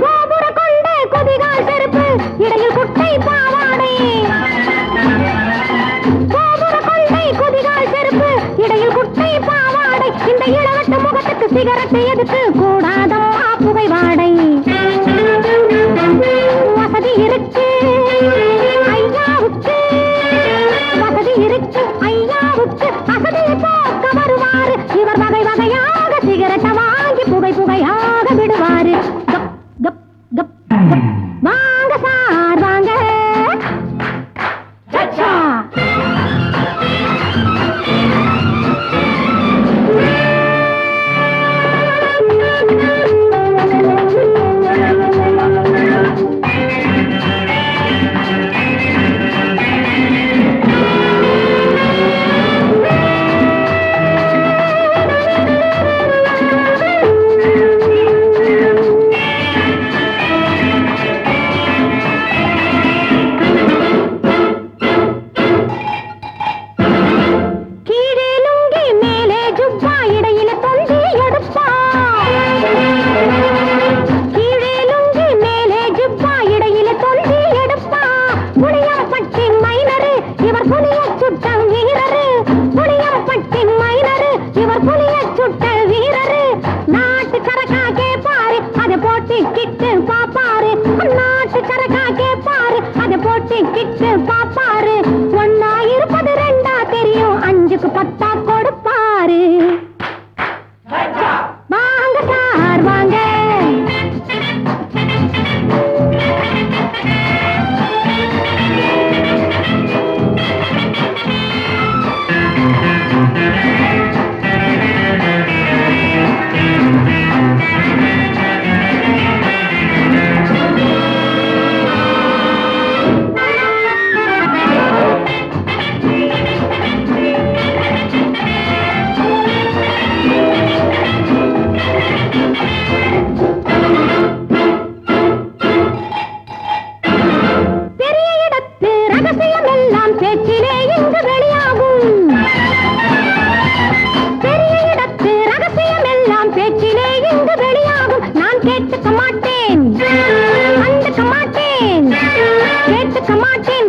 கோபுர கொண்ட கொதிகால் செருப்பு இடையில் குட்டை பாவாடை கோபுர கொண்டை கொதிகால் செருப்பு இடையில் குட்டை பாவாடை இந்த இளவட்ட முகத்துக்கு சிகரெட்டு எதுக்கு கூடாதம்மா புகை வாடை வசதி இருக்கு ஐயாவுக்கு வசதி இருக்கு ஐயாவுக்கு அசதியை போக்க வருவாரு இவர் வகை வகையாக சிகரெட்டை வாங்கி புகை புகையாக விடுவாரு கப் கப் கப் கப் வாங்க சார் வாங்க சச்சா பாப்பாரு ஒன்னா இருப்பது ரெண்டா தெரியும் அஞ்சுக்கு பத்தா கொடுப்பாரு வாங்க சார் வாங்க கேட்டுக்க மாட்டேன்